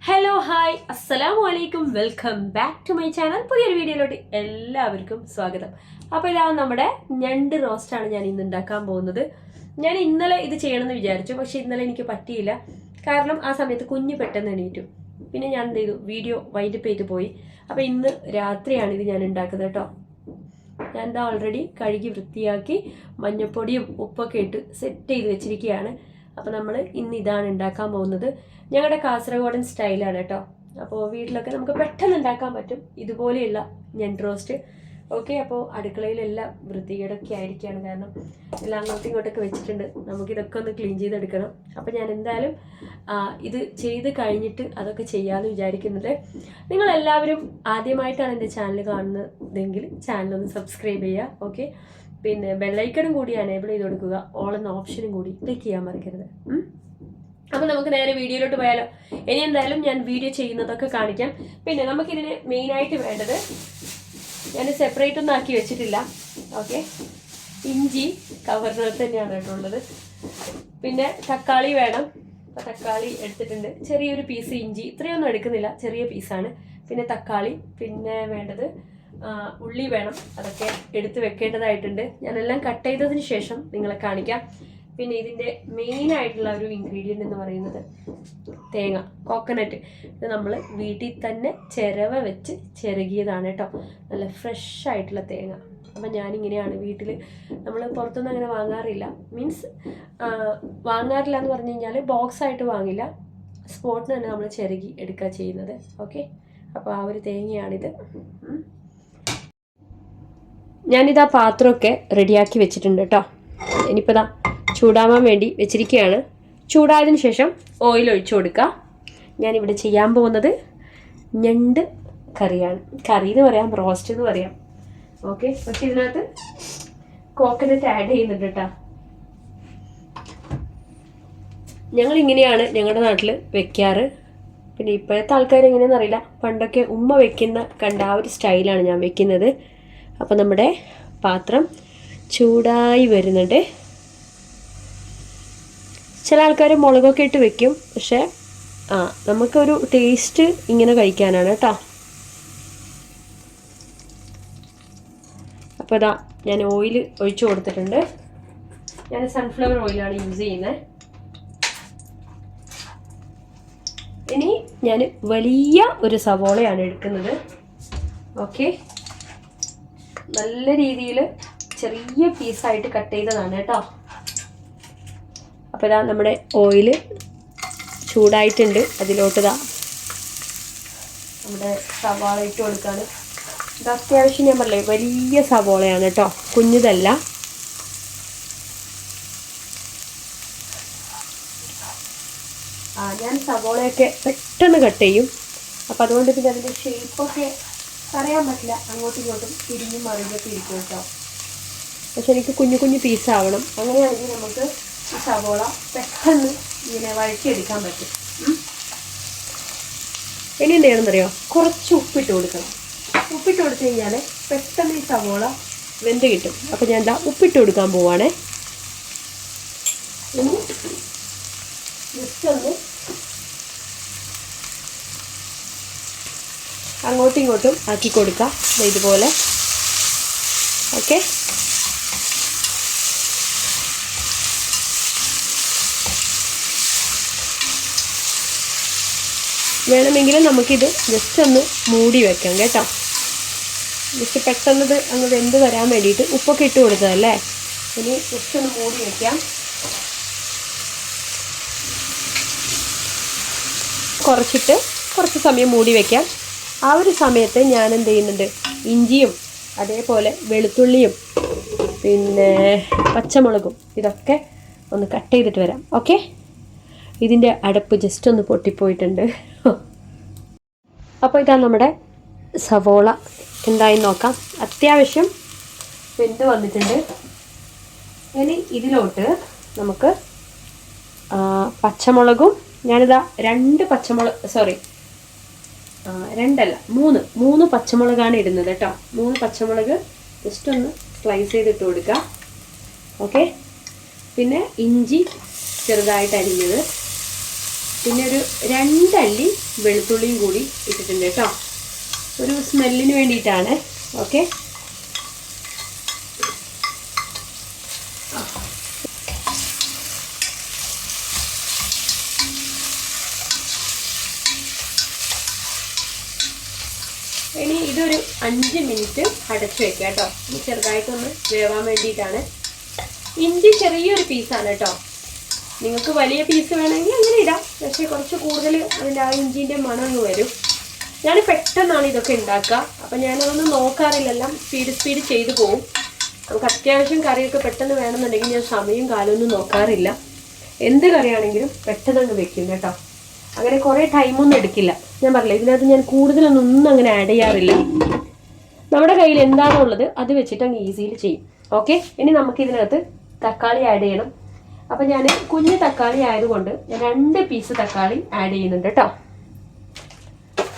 Hello hi അസ്സലാമു അലൈക്കും welcome back to my channel. പുതിയൊരു വീഡിയോയിലോട്ട് എല്ലാവർക്കും സ്വാഗതം. അപ്പോൾ ഇതാ നമ്മുടെ ഞണ്ട് റോസ്റ്റാണ് ഞാൻ ഇന്ന് ഉണ്ടാക്കാൻ പോകുന്നത്. ഞാൻ ഇന്നലെ ഇത് ചെയ്യണമെന്ന് വിചാരിച്ചു, പക്ഷേ ഇന്നലെ എനിക്ക് പറ്റിയില്ല. കാരണം ആ സമയത്ത് കുഞ്ഞ് പെട്ടെന്ന് എണീറ്റു. പിന്നെ ഞാൻ എന്ത് ചെയ്തു, വീഡിയോ വൈൻഡപ്പ് ചെയ്ത് പോയി. അപ്പോൾ ഇന്ന് രാത്രിയാണ് ഇത് ഞാൻ ഉണ്ടാക്കുന്നത് കേട്ടോ. ഞാൻ എന്താ ഓൾറെഡി കഴുകി വൃത്തിയാക്കി മഞ്ഞൾപ്പൊടിയും ഉപ്പൊക്കെ ഇട്ട് സെറ്റ് ചെയ്ത് വെച്ചിരിക്കുകയാണ്. അപ്പോൾ നമ്മൾ ഇന്ന് ഇതാണ് ഉണ്ടാക്കാൻ പോകുന്നത്. ഞങ്ങളുടെ കാസർഗോഡൻ സ്റ്റൈലാണ് കേട്ടോ. അപ്പോൾ വീട്ടിലൊക്കെ നമുക്ക് പെട്ടെന്ന് ഉണ്ടാക്കാൻ പറ്റും ഇതുപോലെയുള്ള ഞണ്ട് റോസ്റ്റ്. ഓക്കെ, അപ്പോൾ അടുക്കളയിലെല്ലാം വൃത്തികേടൊക്കെ ആയിരിക്കുകയാണ്, കാരണം എല്ലാം അങ്ങോട്ടും ഇങ്ങോട്ടൊക്കെ വെച്ചിട്ടുണ്ട്. നമുക്കിതൊക്കെ ഒന്ന് ക്ലീൻ ചെയ്തെടുക്കണം. അപ്പോൾ ഞാൻ എന്തായാലും ഇത് ചെയ്ത് കഴിഞ്ഞിട്ട് അതൊക്കെ ചെയ്യാമെന്ന് വിചാരിക്കുന്നത്. നിങ്ങളെല്ലാവരും ആദ്യമായിട്ടാണ് എൻ്റെ ചാനൽ കാണുന്നതെങ്കിൽ ചാനലൊന്ന് സബ്സ്ക്രൈബ് ചെയ്യുക. ഓക്കെ, പിന്നെ ബെല്ലൈക്കണും കൂടി എനേബിൾ ചെയ്ത് കൊടുക്കുക. ഓൾ എന്ന ഓപ്ഷനും കൂടി ക്ലിക്ക് ചെയ്യാൻ മറക്കരുത്. അപ്പോൾ നമുക്ക് നേരെ വീഡിയോയിലോട്ട് പോയാലോ. ഇനി എന്തായാലും ഞാൻ വീഡിയോ ചെയ്യുന്നതൊക്കെ കാണിക്കാം. പിന്നെ നമുക്കിതിന് മെയിനായിട്ട് വേണ്ടത്, ഞാൻ സെപ്പറേറ്റ് ഒന്നും ആക്കി വെച്ചിട്ടില്ല. ഓക്കെ, ഇഞ്ചി കവറിനകത്ത് തന്നെയാണ് കേട്ടോ ഉള്ളത്. പിന്നെ തക്കാളി വേണം. അപ്പോൾ തക്കാളി എടുത്തിട്ടുണ്ട്. ചെറിയൊരു പീസ് ഇഞ്ചി, ഇത്രയൊന്നും എടുക്കുന്നില്ല, ചെറിയ പീസാണ്. പിന്നെ തക്കാളി, പിന്നെ വേണ്ടത് ഉള്ളി വേണം. അതൊക്കെ എടുത്ത് വെക്കേണ്ടതായിട്ടുണ്ട്. ഞാനെല്ലാം കട്ട് ചെയ്തതിന് ശേഷം നിങ്ങളെ കാണിക്കാം. പിന്നെ ഇതിൻ്റെ മെയിനായിട്ടുള്ള ഒരു ഇൻഗ്രീഡിയൻ്റ് എന്ന് പറയുന്നത് തേങ്ങ, കോക്കനട്ട്. ഇത് നമ്മൾ വീട്ടിൽ തന്നെ ചിരവ വെച്ച് ചിരകിയതാണ് കേട്ടോ. നല്ല ഫ്രഷ് ആയിട്ടുള്ള തേങ്ങ. അപ്പം ഞാനിങ്ങനെയാണ് വീട്ടിൽ, നമ്മൾ പുറത്തൊന്നും അങ്ങനെ വാങ്ങാറില്ല. മീൻസ് വാങ്ങാറില്ല എന്ന് പറഞ്ഞു കഴിഞ്ഞാൽ ബോക്സായിട്ട് വാങ്ങില്ല, സ്പോട്ടിന് തന്നെ നമ്മൾ ചിരകി എടുക്കുക ചെയ്യുന്നത്. ഓക്കെ, അപ്പോൾ ആ ഒരു തേങ്ങയാണിത്. ഞാനിതാ പാത്രമൊക്കെ റെഡിയാക്കി വെച്ചിട്ടുണ്ട് കേട്ടോ. ഇനിയിപ്പോൾ ഇതാ ചൂടാവാൻ വേണ്ടി വെച്ചിരിക്കുകയാണ്. ചൂടായതിന് ശേഷം ഓയിൽ ഒഴിച്ചു കൊടുക്കുക. ഞാനിവിടെ ചെയ്യാൻ പോകുന്നത് ഞണ്ട് കറിയാണ്. കറി എന്ന് പറയാം, റോസ്റ്റ് എന്ന് പറയാം. ഓക്കെ, പക്ഷെ ഇതിനകത്ത് കോക്കനട്ട് ആഡ് ചെയ്യുന്നുണ്ട് കേട്ടോ. ഞങ്ങളിങ്ങനെയാണ് ഞങ്ങളുടെ നാട്ടിൽ വെക്കാറ്. പിന്നെ ഇപ്പോഴത്തെ ആൾക്കാർ എങ്ങനെയാണെന്ന് അറിയില്ല. പണ്ടൊക്കെ ഉമ്മ വെക്കുന്ന കണ്ട ആ ഒരു സ്റ്റൈലാണ് ഞാൻ വെക്കുന്നത്. അപ്പോൾ നമ്മുടെ പാത്രം ചൂടായി വരുന്നുണ്ട്. ചില ആൾക്കാർ മുളകൊക്കെ ഇട്ട് വെക്കും, പക്ഷേ നമുക്കൊരു ടേസ്റ്റ് ഇങ്ങനെ കഴിക്കാനാണ് കേട്ടോ. അപ്പോൾ ഇതാ ഞാൻ ഓയിൽ ഒഴിച്ചു കൊടുത്തിട്ടുണ്ട്. ഞാൻ സൺഫ്ലവർ ഓയിലാണ് യൂസ് ചെയ്യുന്നത്. ഇനി ഞാൻ വലിയ ഒരു സവോളയാണ് എടുക്കുന്നത്. ഓക്കെ, നല്ല രീതിയിൽ ചെറിയ പീസായിട്ട് കട്ട് ചെയ്തതാണ് കേട്ടോ. അപ്പോൾ ഇതാ നമ്മുടെ ഓയിൽ ചൂടായിട്ടുണ്ട്. അതിലോട്ട് ഇതാ നമ്മുടെ സവാള ഇട്ട് കൊടുക്കുകയാണ്. ഇത് അത്യാവശ്യം ഞാൻ പറഞ്ഞില്ലേ വലിയ സവാളയാണ് കേട്ടോ, കുഞ്ഞതല്ല. ഞാൻ സവാളയൊക്കെ പെട്ടെന്ന് കട്ട് ചെയ്യും. അപ്പോൾ അതുകൊണ്ട് പിന്നെ അതിൻ്റെ ഷേപ്പൊക്കെ പറയാൻ പറ്റില്ല, അങ്ങോട്ടും ഇങ്ങോട്ടും തിരിഞ്ഞും മറിഞ്ഞൊക്കെ ഇരിക്കും കേട്ടോ. പക്ഷെ എനിക്ക് കുഞ്ഞു കുഞ്ഞു പീസാവണം. അങ്ങനെയാണെങ്കിൽ നമുക്ക് ഈ സവോള പെട്ടെന്ന് ഇങ്ങനെ വഴറ്റിയെടുക്കാൻ പറ്റും. ഇനി എന്ത് ചെയ്യണമെന്നറിയോ, കുറച്ച് ഉപ്പിട്ട് കൊടുക്കണം. ഉപ്പിട്ട് കൊടുത്തു കഴിഞ്ഞാൽ പെട്ടെന്ന് ഈ സവോള വെന്ത് കിട്ടും. അപ്പോൾ ഞാൻ എന്താ ഉപ്പിട്ട് കൊടുക്കാൻ പോവാണേ. ഇനി ജസ്റ്റ് ഒന്ന് അങ്ങോട്ടും ഇങ്ങോട്ടും ആക്കി കൊടുക്കാം ഇതുപോലെ. ഓക്കെ, വേണമെങ്കിൽ നമുക്കിത് ജസ്റ്റ് ഒന്ന് മൂടി വെക്കാം കേട്ടോ. ജസ്റ്റ് പെട്ടെന്നത് അങ്ങ് വെന്ത് വരാൻ വേണ്ടിയിട്ട് ഉപ്പൊക്കെ ഇട്ട് കൊടുത്തതല്ലേ. ഇനി ജസ്റ്റ് ഒന്ന് മൂടി വയ്ക്കാം. കുറച്ച് സമയം മൂടി വയ്ക്കാം. ആ ഒരു സമയത്ത് ഞാൻ എന്ത് ചെയ്യുന്നുണ്ട്, ഇഞ്ചിയും അതേപോലെ വെളുത്തുള്ളിയും പിന്നെ പച്ചമുളകും ഇതൊക്കെ ഒന്ന് കട്ട് ചെയ്തിട്ട് വരാം. ഓക്കെ, ഇതിൻ്റെ അടപ്പ് ജസ്റ്റ് ഒന്ന് പൊട്ടിപ്പോയിട്ടുണ്ട്. അപ്പോൾ ഇതാ നമ്മുടെ സവോള എന്തായി നോക്കാം. അത്യാവശ്യം വെന്ത് വന്നിട്ടുണ്ട്. ഇനി ഇതിലോട്ട് നമുക്ക് പച്ചമുളകും, ഞാനിതാ 3 പച്ചമുളകാണ് ഇടുന്നത് കേട്ടോ. 3 പച്ചമുളക് ജസ്റ്റ് ഒന്ന് സ്ലൈസ് ചെയ്തിട്ട് കൊടുക്കുക. ഓക്കെ, പിന്നെ ഇഞ്ചി ചെറുതായിട്ട് അരിഞ്ഞത്, പിന്നെ ഒരു 2 അല്ലി വെളുത്തുള്ളിയും കൂടി ഇട്ടിട്ടുണ്ട് കേട്ടോ, ഒരു സ്മെല്ലിന് വേണ്ടിയിട്ടാണ്. ഓക്കെ, ഇനി ഇതൊരു 5 മിനിറ്റ് അടച്ചു വെക്കാം കേട്ടോ. ഇനി ചെറുതായിട്ടൊന്ന് വേവാൻ വേണ്ടിയിട്ടാണ്. ഇഞ്ചി ചെറിയൊരു പീസാണ് കേട്ടോ, നിങ്ങൾക്ക് വലിയ പീസ് വേണമെങ്കിൽ അങ്ങനെ ഇടാം, പക്ഷേ കുറച്ച് കൂടുതൽ അതിൻ്റെ ആ ഇഞ്ചിൻ്റെ മണം അങ്ങ് വരും. ഞാൻ പെട്ടെന്നാണ് ഇതൊക്കെ ഉണ്ടാക്കുക, അപ്പം ഞാനതൊന്നും നോക്കാറില്ലെല്ലാം സ്പീഡ് ചെയ്തു പോകും. നമുക്ക് അത്യാവശ്യം കറിയൊക്കെ പെട്ടെന്ന് വേണമെന്നുണ്ടെങ്കിൽ ഞാൻ സമയം കാലമൊന്നും നോക്കാറില്ല. എന്ത് കറിയാണെങ്കിലും പെട്ടെന്ന് അങ്ങ് വെക്കും കേട്ടോ, അങ്ങനെ കുറേ ടൈമൊന്നും എടുക്കില്ല. ഞാൻ പറഞ്ഞില്ല, ഇതിനകത്ത് ഞാൻ കൂടുതലൊന്നും അങ്ങനെ ആഡ് ചെയ്യാറില്ല. നമ്മുടെ കയ്യിൽ എന്താണോ ഉള്ളത് അത് വെച്ചിട്ട് അങ്ങ് ഈസിയിൽ ചെയ്യും. ഓക്കെ, ഇനി നമുക്ക് ഇതിനകത്ത് തക്കാളി ആഡ് ചെയ്യണം. അപ്പം ഞാൻ കുഞ്ഞ് തക്കാളി ആയതുകൊണ്ട് ഞാൻ 2 പീസ് തക്കാളി ആഡ് ചെയ്യുന്നുണ്ട് കേട്ടോ.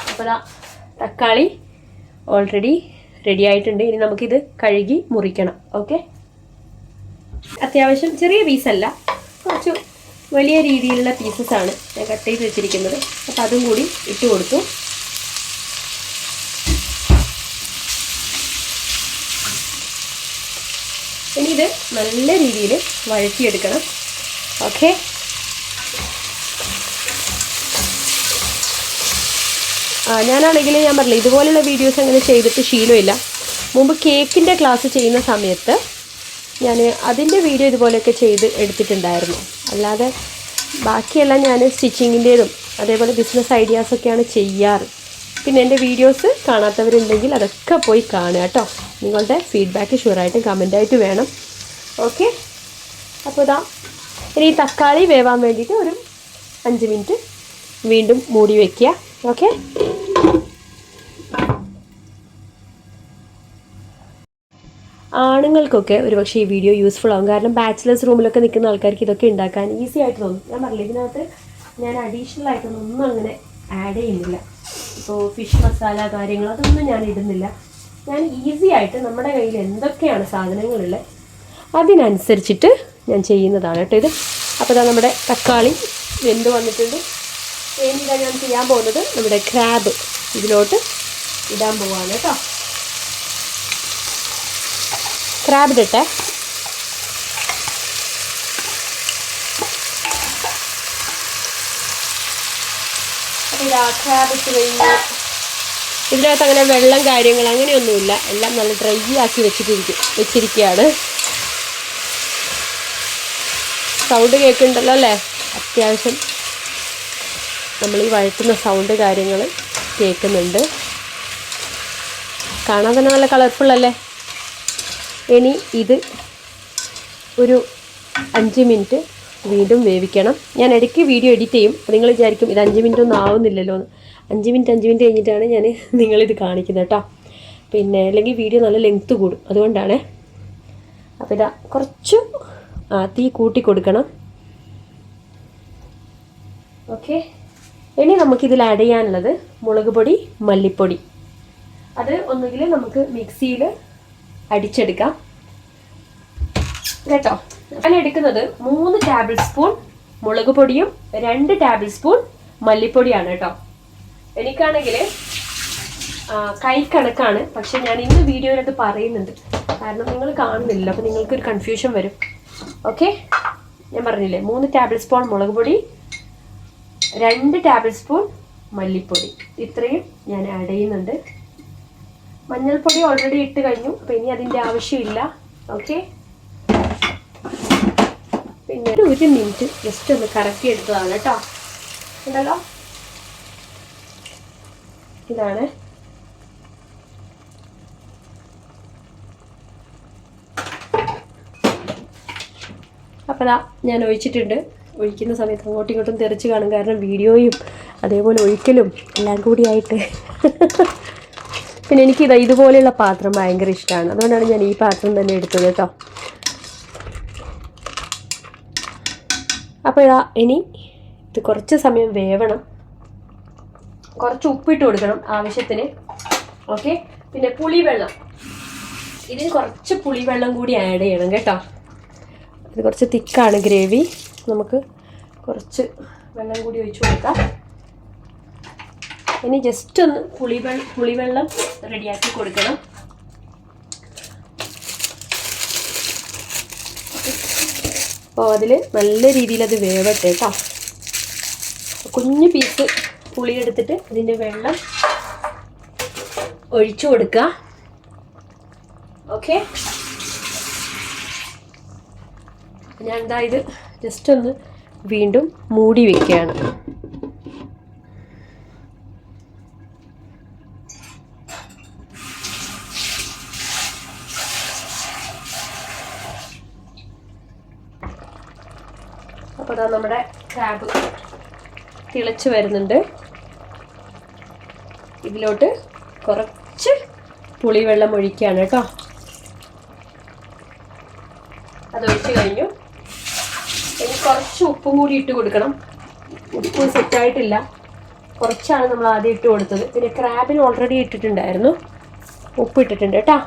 അപ്പോൾ തക്കാളി ഓൾറെഡി റെഡി ആയിട്ടുണ്ട്. ഇനി നമുക്കിത് കഴുകി മുറിക്കണം. ഓക്കെ, അത്യാവശ്യം ചെറിയ പീസല്ല, കുറച്ച് വലിയ രീതിയിലുള്ള പീസസാണ് ഞാൻ കട്ട് ചെയ്ത് വെച്ചിരിക്കുന്നത്. അപ്പോൾ അതും കൂടി ഇട്ട് കൊടുത്തു. ഇനി ഇത് നല്ല രീതിയിൽ വഴറ്റിയെടുക്കണം. ഓക്കെ, ഞാനാണെങ്കിൽ ഞാൻ പറഞ്ഞില്ല, ഇതുപോലെയുള്ള വീഡിയോസ് അങ്ങനെ ചെയ്തിട്ട് ശീലമില്ല. മുമ്പ് കേക്കിൻ്റെ ക്ലാസ് ചെയ്യുന്ന സമയത്ത് ഞാൻ അതിൻ്റെ വീഡിയോ ഇതുപോലെയൊക്കെ ചെയ്ത് എടുത്തിട്ടുണ്ടായിരുന്നു. അല്ലാതെ ബാക്കിയെല്ലാം ഞാൻ സ്റ്റിച്ചിങ്ങിൻ്റേതും അതേപോലെ ബിസിനസ് ഐഡിയാസൊക്കെയാണ് ചെയ്യാറ്. പിന്നെ എൻ്റെ വീഡിയോസ് കാണാത്തവരുണ്ടെങ്കിൽ അതൊക്കെ പോയി കാണുക കേട്ടോ. നിങ്ങളുടെ ഫീഡ്ബാക്ക് ഷുവറായിട്ടും കമൻ്റായിട്ട് വേണം. ഓക്കെ, അപ്പോൾ ഇനി ഈ തക്കാളി വേവാൻ വേണ്ടിയിട്ട് ഒരു 5 മിനിറ്റ് വീണ്ടും മൂടി വയ്ക്കുക. ഓക്കെ, ആണുങ്ങൾക്കൊക്കെ ഒരുപക്ഷെ ഈ വീഡിയോ യൂസ്ഫുൾ ആകും. കാരണം ബാച്ചിലേഴ്സ് റൂമിലൊക്കെ നിൽക്കുന്ന ആൾക്കാർക്ക് ഇതൊക്കെ ഉണ്ടാക്കാൻ ഈസി ആയിട്ട് തോന്നും. ഞാൻ പറഞ്ഞില്ല, ഇതിനകത്ത് ഞാൻ അഡീഷണൽ ആയിട്ടൊന്നും അങ്ങനെ ആഡ് ചെയ്യുന്നില്ല. ഇപ്പോൾ ഫിഷ് മസാല കാര്യങ്ങൾ അതൊന്നും ഞാൻ ഇടുന്നില്ല. ഞാൻ ഈസി ആയിട്ട് നമ്മുടെ കയ്യിൽ എന്തൊക്കെയാണ് സാധനങ്ങളുള്ളത് അതിനനുസരിച്ചിട്ട് ഞാൻ ചെയ്യുന്നതാണ് കേട്ടോ ഇത്. അപ്പോൾ നമ്മുടെ തക്കാളി വെന്ത് വന്നിട്ടുണ്ട്. ഇനി ഞാൻ ചെയ്യാൻ പോകുന്നത് നമ്മുടെ ക്രാബ് ഇതിലോട്ട് ഇടാൻ പോവാണ് കേട്ടോ. ക്രാബ് ഇടട്ടെ. അപ്പോൾ ക്രാബ് ഇട്ട് കഴിഞ്ഞാൽ ഇതിനകത്ത് അങ്ങനെ വെള്ളം കാര്യങ്ങൾ അങ്ങനെയൊന്നുമില്ല, എല്ലാം നല്ല ഡ്രൈ ആക്കി വെച്ചിരിക്കുകയാണ്. സൗണ്ട് കേൾക്കുന്നുണ്ടല്ലോ അല്ലേ? അത്യാവശ്യം നമ്മൾ ഈ വഴറ്റുന്ന സൗണ്ട് കാര്യങ്ങൾ കേൾക്കുന്നുണ്ട്. കാണാൻ തന്നെ നല്ല കളർഫുള്ളല്ലേ? ഇനി ഇത് ഒരു 5 മിനിറ്റ് വീണ്ടും വേവിക്കണം. ഞാൻ ഇടയ്ക്ക് വീഡിയോ എഡിറ്റ് ചെയ്യും. അപ്പോൾ നിങ്ങൾ വിചാരിക്കും ഇത് 5 മിനിറ്റ് ഒന്നും ആവുന്നില്ലല്ലോ എന്ന്. 5 മിനിറ്റ് കഴിഞ്ഞിട്ടാണ് ഞാൻ നിങ്ങളിത് കാണിക്കുന്നത് കേട്ടോ. പിന്നെ അല്ലെങ്കിൽ വീഡിയോ നല്ല ലെങ്ത്ത് കൂടും, അതുകൊണ്ടാണ്. അപ്പോൾ ഇതാ കുറച്ച് തീ കൂട്ടി കൊടുക്കണം. ഓക്കെ, ഇനി നമുക്കിതിൽ ആഡ് ചെയ്യാനുള്ളത് മുളക് പൊടി, മല്ലിപ്പൊടി. അത് ഒന്നുകിൽ നമുക്ക് മിക്സിയിൽ അടിച്ചെടുക്കാം കേട്ടോ. ഞാൻ എടുക്കുന്നത് 3 ടേബിൾ സ്പൂൺ മുളക് പൊടിയും 2 ടേബിൾ സ്പൂൺ മല്ലിപ്പൊടിയാണ് കേട്ടോ. എനിക്കാണെങ്കിൽ കൈ കണക്കാണ്, പക്ഷെ ഞാൻ ഇന്ന് വീഡിയോയിലത് പറയുന്നുണ്ട്. കാരണം നിങ്ങൾ കാണുന്നില്ല, അപ്പോൾ നിങ്ങൾക്കൊരു കൺഫ്യൂഷൻ വരും. ഓക്കെ, ഞാൻ പറഞ്ഞില്ലേ 3 ടേബിൾ സ്പൂൺ മുളക് പൊടി, 2 ടേബിൾ സ്പൂൺ മല്ലിപ്പൊടി, ഇത്രയും ഞാൻ ആഡ് ചെയ്യുന്നുണ്ട്. മഞ്ഞൾപ്പൊടി ഓൾറെഡി ഇട്ട് കഴിഞ്ഞു, അപ്പോൾ ഇനി അതിൻ്റെ ആവശ്യമില്ല. ഓക്കെ, പിന്നെ 1 മിനിറ്റ് ജസ്റ്റ് ഒന്ന് കറക്കി എടുത്തതാണ് കേട്ടോ. ഉണ്ടല്ലോ, ഇതാണ്. അപ്പോൾ ഞാൻ ഒഴിച്ചിട്ടുണ്ട്. ഒഴിക്കുന്ന സമയത്ത് അങ്ങോട്ടും ഇങ്ങോട്ടും തെറിച്ച് കാണും, കാരണം വീഡിയോയും അതേപോലെ ഒഴിക്കലും എല്ലാം കൂടിയായിട്ട്. പിന്നെ എനിക്കിത് ഇതുപോലെയുള്ള പാത്രം ഭയങ്കര ഇഷ്ടമാണ്, അതുകൊണ്ടാണ് ഞാൻ ഈ പാത്രം തന്നെ എടുത്തത് കേട്ടോ. അപ്പോൾ ഇനി ഇത് കുറച്ച് സമയം വേവണം. കുറച്ച് ഉപ്പിട്ട് കൊടുക്കണം ആവശ്യത്തിന്. ഓക്കെ, പിന്നെ പുളിവെള്ളം, ഇതിന് കുറച്ച് പുളിവെള്ളം കൂടി ആഡ് ചെയ്യണം കേട്ടോ. ഇത് കുറച്ച് തിക്കാണ് ഗ്രേവി, നമുക്ക് കുറച്ച് വെള്ളം കൂടി ഒഴിച്ചു കൊടുക്കാം. ഇനി ജസ്റ്റ് ഒന്ന് പുളിവെള്ളം റെഡിയാക്കി കൊടുക്കണം. അപ്പോൾ അതിൽ നല്ല രീതിയിൽ അത് വേവട്ടെ കേട്ടോ. കുഞ്ഞു പീസ് പുളി എടുത്തിട്ട് ഇതിൻ്റെ വെള്ളം ഒഴിച്ചു കൊടുക്കുക. ഓക്കെ, ഞാൻ എന്താ ഇത് ജസ്റ്റ് ഒന്ന് വീണ്ടും മൂടി വയ്ക്കുകയാണ്. അപ്പോൾ അതാ നമ്മുടെ ക്രാബ് തിളച്ച് വരുന്നുണ്ട്. ഇതിലോട്ട് കുറച്ച് പുളിവെള്ളം ഒഴിക്കുകയാണ് കേട്ടോ. അതൊഴിച്ച് കഴിഞ്ഞു. ഇനി കുറച്ച് ഉപ്പും കൂടി ഇട്ട് കൊടുക്കണം. ഉപ്പ് സെറ്റായിട്ടില്ല, കുറച്ചാണ് നമ്മൾ ആദ്യം ഇട്ട് കൊടുത്തത്. പിന്നെ ക്രാബിന് ഓൾറെഡി ഇട്ടിട്ടുണ്ടായിരുന്നു, ഉപ്പ് ഇട്ടിട്ടുണ്ട് കേട്ടോ.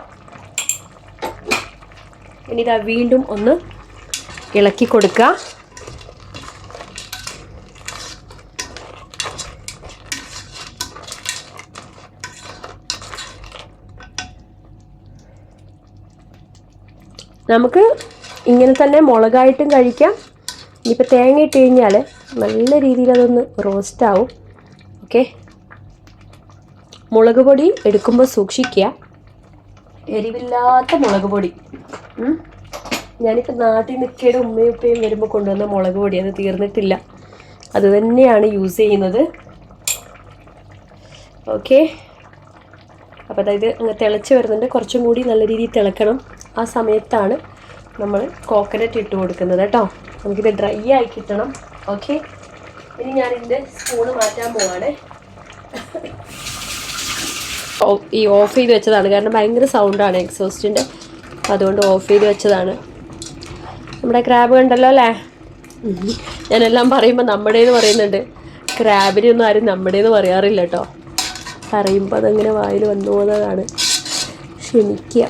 ഇനി ഇതാ വീണ്ടും ഒന്ന് ഇളക്കി കൊടുക്കുക. നമുക്ക് ഇങ്ങനെ തന്നെ മുളകായിട്ടും കഴിക്കാം. ഇനിയിപ്പോൾ തേങ്ങ ഇട്ട് കഴിഞ്ഞാൽ നല്ല രീതിയിൽ അതൊന്ന് റോസ്റ്റാവും. ഓക്കെ, മുളക് പൊടി എടുക്കുമ്പോൾ സൂക്ഷിക്കുക, എരിവില്ലാത്ത മുളക് പൊടി. ഞാനിപ്പോൾ നാട്ടിൽ നിൽക്കിയുടെ ഉമ്മയും ഉപ്പയും വരുമ്പോൾ കൊണ്ടുവന്ന മുളക് പൊടി, അത് തീർന്നിട്ടില്ല, അത് തന്നെയാണ് യൂസ് ചെയ്യുന്നത്. ഓക്കെ, അപ്പോൾ അതായത് അങ്ങ് തിളച്ച് വരുന്നുണ്ട്. കുറച്ചും കൂടി നല്ല രീതിയിൽ തിളക്കണം. ആ സമയത്താണ് നമ്മൾ കോക്കനട്ട് ഇട്ട് കൊടുക്കുന്നത് കേട്ടോ. നമുക്കിത് ഡ്രൈ ആയി കിട്ടണം. ഓക്കെ, ഇനി ഞാനിതിൻ്റെ സ്പൂണ് മാറ്റാൻ പോവാണ്. ഈ ഓഫ് ചെയ്ത് വെച്ചതാണ്, കാരണം ഭയങ്കര സൗണ്ടാണ് എക്സോസ്റ്റിൻ്റെ, അതുകൊണ്ട് ഓഫ് ചെയ്ത് വെച്ചതാണ്. നമ്മുടെ ക്രാബ് കണ്ടല്ലോ അല്ലേ. ഞാനെല്ലാം പറയുമ്പോൾ നമ്മുടേന്ന് പറയുന്നുണ്ട്. ക്രാബിനെയൊന്നും ആരും നമ്മുടേന്ന് പറയാറില്ല കേട്ടോ. പറയുമ്പോൾ അതങ്ങനെ വായിൽ വന്നു പോകുന്നതാണ്, ക്ഷമിക്കുക.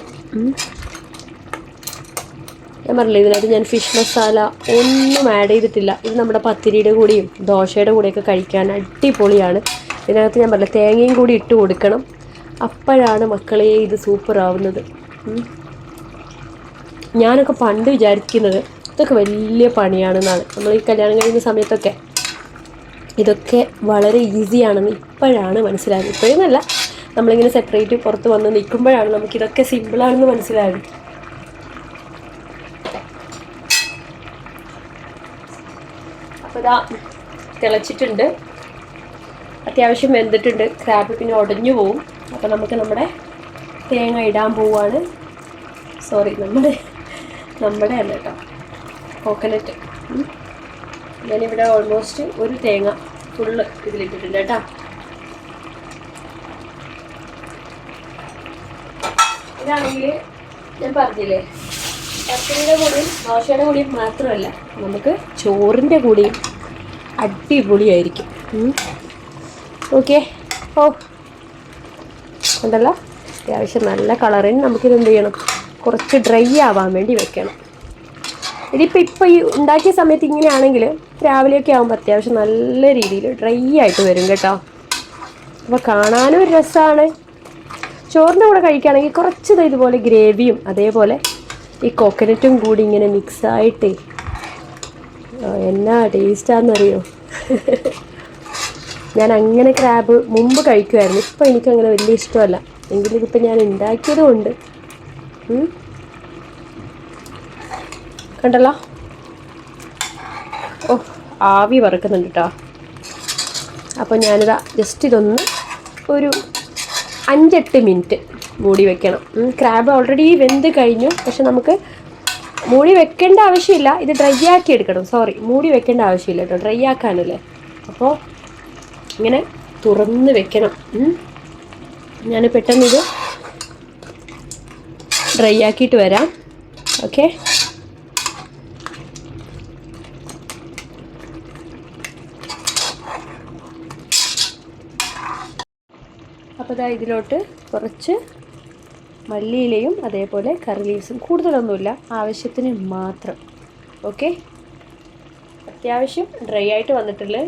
ഞാൻ പറഞ്ഞില്ല, ഇതിനകത്ത് ഞാൻ ഫിഷ് മസാല ഒന്നും ആഡ് ചെയ്തിട്ടില്ല. ഇത് നമ്മുടെ പത്തിരിയുടെ കൂടെയും ദോശയുടെ കൂടെയൊക്കെ കഴിക്കാൻ അടിപൊളിയാണ്. ഇതിനകത്ത് ഞാൻ പറഞ്ഞില്ല, തേങ്ങയും കൂടി ഇട്ട് കൊടുക്കണം, അപ്പോഴാണ് മക്കളെ ഇത് സൂപ്പർ ആവുന്നത്. ഞാനൊക്കെ പണ്ട് വിചാരിക്കുന്നത് ഇതൊക്കെ വലിയ പണിയാണെന്നാണ്. നമ്മൾ ഈ കല്യാണം കഴിയുന്ന സമയത്തൊക്കെ ഇതൊക്കെ വളരെ ഈസിയാണെന്ന് ഇപ്പോഴാണ് മനസ്സിലായത്. ഇപ്പോഴെന്നല്ല, നമ്മളിങ്ങനെ സെപ്പറേറ്റ് പുറത്ത് വന്ന് നിൽക്കുമ്പോഴാണ് നമുക്കിതൊക്കെ സിമ്പിളാണെന്ന് മനസ്സിലായത്. അപ്പോൾ ഇതാ തിളച്ചിട്ടുണ്ട്, അത്യാവശ്യം വെന്തിട്ടുണ്ട്. ക്രാബ് പിന്നെ ഉടഞ്ഞു പോവും. അപ്പോൾ നമുക്ക് നമ്മുടെ തേങ്ങ ഇടാൻ പോവുകയാണ്. സോറി, നമ്മുടെ അല്ല കേട്ടോ, കോക്കനട്ട്. ഞാനിവിടെ ഓൾമോസ്റ്റ് ഒരു തേങ്ങ ഫുള്ള് ഇതിലിട്ടിട്ടുണ്ട് കേട്ടോ. ഇതാണെങ്കിൽ ഞാൻ പറഞ്ഞില്ലേ, പച്ചരിയുടെ കൂടെയും ദോശയുടെ കൂടെയും മാത്രമല്ല, നമുക്ക് ചോറിൻ്റെ കൂടെയും അടിപൊളിയായിരിക്കും. ഓക്കെ, ഓ ഉണ്ടല്ലോ, അത്യാവശ്യം നല്ല കളറിന്. നമുക്കിത് എന്ത് ചെയ്യണം, കുറച്ച് ഡ്രൈ ആവാൻ വേണ്ടി വെക്കണം. ഇപ്പോൾ ഈ ഉണ്ടാക്കിയ സമയത്ത് ഇങ്ങനെയാണെങ്കിൽ രാവിലെയൊക്കെ ആകുമ്പോൾ അത്യാവശ്യം നല്ല രീതിയിൽ ഡ്രൈ ആയിട്ട് വരും കേട്ടോ. അപ്പോൾ കാണാനും ഒരു രസമാണ്. ചോറിൻ്റെ കൂടെ കഴിക്കുകയാണെങ്കിൽ കുറച്ച് ഇതുപോലെ ഗ്രേവിയും അതേപോലെ ഈ കോക്കനറ്റും കൂടി ഇങ്ങനെ മിക്സായിട്ട് എന്നാ ടേസ്റ്റാണെന്നറിയോ. ഞാൻ അങ്ങനെ ക്രാബ് മുമ്പ് കഴിക്കുമായിരുന്നു, ഇപ്പോൾ എനിക്കങ്ങനെ വലിയ ഇഷ്ടമല്ല. എങ്കിലും ഇതിപ്പോൾ ഞാൻ ഉണ്ടാക്കിയത് കൊണ്ട് കണ്ടല്ലോ. ഓ, ആവി വറക്കുന്നുണ്ട് കേട്ടോ. അപ്പോൾ ഞാനിതാ ജസ്റ്റ് ഇതൊന്ന് ഒരു 5-8 മിനിറ്റ് മൂടി വെക്കണം. ക്രാബ് ഓൾറെഡി വെന്ത് കഴിഞ്ഞു, പക്ഷെ നമുക്ക് മൂടി വെക്കേണ്ട ആവശ്യമില്ല. ഇത് ഡ്രൈ ആക്കി എടുക്കണം. സോറി, മൂടി വെക്കേണ്ട ആവശ്യമില്ല കേട്ടോ, ഡ്രൈ ആക്കാനല്ലേ. അപ്പോൾ ഇങ്ങനെ തുറന്ന് വെക്കണം. ഞാൻ പെട്ടെന്നിത് ഡ്രൈ ആക്കിയിട്ട് വരാം. ഓക്കെ, അപ്പോൾ ഇതാ ഇതിലോട്ട് കുറച്ച് മല്ലിയിലയും അതേപോലെ കറി ലീവ്സും, കൂടുതലൊന്നുമില്ല, ആവശ്യത്തിന് മാത്രം. ഓക്കെ, അത്യാവശ്യം ഡ്രൈ ആയിട്ട് വന്നിട്ടുള്ള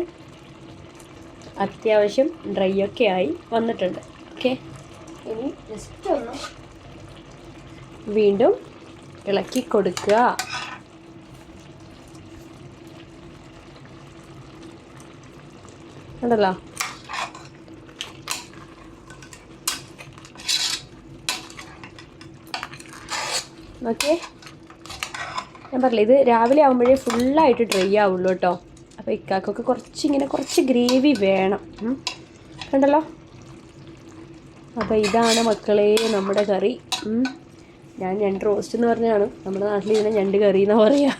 അത്യാവശ്യം ഡ്രൈ ഒക്കെ ആയി വന്നിട്ടുണ്ട്. ഓക്കെ, ഇനി ജസ്റ്റ് ഒന്ന് വീണ്ടും ഇളക്കി കൊടുക്കുക. ഉണ്ടല്ലോ, ഓക്കെ. ഞാൻ പറഞ്ഞില്ല, ഇത് രാവിലെ ആകുമ്പോഴേ ഫുള്ളായിട്ട് ഡ്രൈ ആവുള്ളൂ കേട്ടോ. അപ്പോൾ ഇക്കാക്കൊക്കെ കുറച്ച് ഗ്രേവി വേണം. കണ്ടല്ലോ. അപ്പോൾ ഇതാണ് മക്കളെ നമ്മുടെ കറി. ഞാൻ ഞണ്ട് റോസ്റ്റ് എന്ന് പറഞ്ഞാണ്, നമ്മുടെ നാട്ടിൽ ഇതിനെ ഞണ്ട് കറി എന്നാണ് പറയുക.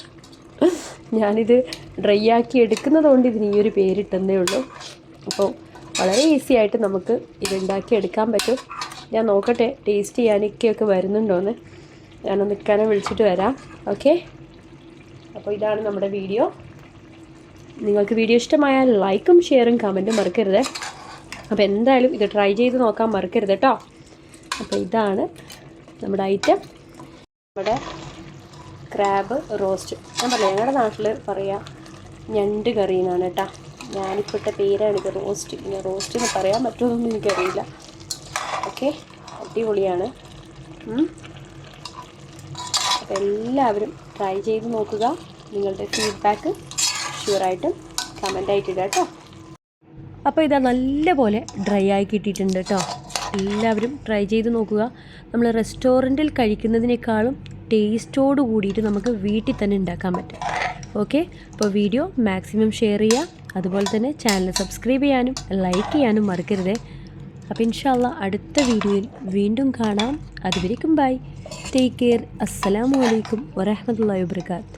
ഞാനിത് ഡ്രൈ ആക്കി എടുക്കുന്നത് കൊണ്ട് ഇതിന് ഈ ഒരു പേരിട്ടെന്നേ ഉള്ളൂ. അപ്പോൾ വളരെ ഈസി ആയിട്ട് നമുക്ക് ഇതുണ്ടാക്കി എടുക്കാൻ പറ്റും. ഞാൻ നോക്കട്ടെ ടേസ്റ്റ് ചെയ്യാനൊക്കെ വരുന്നുണ്ടോയെന്ന്. ഞാനൊന്ന് ഇക്കാനെ വിളിച്ചിട്ട് വരാം. ഓക്കെ, അപ്പോൾ ഇതാണ് നമ്മുടെ വീഡിയോ. നിങ്ങൾക്ക് വീഡിയോ ഇഷ്ടമായാൽ ലൈക്കും ഷെയറും കമൻറ്റും മറക്കരുത്. അപ്പോൾ എന്തായാലും ഇത് ട്രൈ ചെയ്ത് നോക്കാൻ മറക്കരുത് കേട്ടോ. അപ്പോൾ ഇതാണ് നമ്മുടെ ഐറ്റം, നമ്മുടെ ക്രാബ് റോസ്റ്റ്. ഞാൻ പറയാം, ഞങ്ങളുടെ നാട്ടിൽ പറയാം ഞണ്ട് കറി എന്നാണ് കേട്ടോ. ഞാനിപ്പോൾ ഇട്ട പേരാണിത്, റോസ്റ്റ്. പിന്നെ റോസ്റ്റ് എന്ന് പറയാൻ പറ്റുമെന്നൊന്നും എനിക്കറിയില്ല. ഓക്കെ, അടിപൊളിയാണ്. അപ്പോൾ എല്ലാവരും ട്രൈ ചെയ്ത് നോക്കുക. നിങ്ങളുടെ ഫീഡ്ബാക്ക് ഷുവറായിട്ടും കമൻ്റായിട്ട് ഇടുക കേട്ടോ. അപ്പോൾ ഇതാ നല്ലപോലെ ഡ്രൈ ആയി കിട്ടിയിട്ടുണ്ട് കേട്ടോ. എല്ലാവരും ട്രൈ ചെയ്ത് നോക്കുക. നമ്മൾ റെസ്റ്റോറൻറ്റിൽ കഴിക്കുന്നതിനേക്കാളും ടേസ്റ്റോട് കൂടിയിട്ട് നമുക്ക് വീട്ടിൽ തന്നെ ഉണ്ടാക്കാൻ പറ്റും. ഓക്കെ, അപ്പോൾ വീഡിയോ മാക്സിമം ഷെയർ ചെയ്യുക. അതുപോലെ തന്നെ ചാനൽ സബ്സ്ക്രൈബ് ചെയ്യാനും ലൈക്ക് ചെയ്യാനും മറക്കരുത്. അപ്പോൾ ഇൻഷാ അല്ലാ അടുത്ത വീഡിയോയിൽ വീണ്ടും കാണാം. അതുവരേക്കും ബൈ, ടേക്ക് കെയർ. അസ്സലാമു അലൈക്കും വറഹ്മത്തുള്ളാഹി വബറകാതുഹു.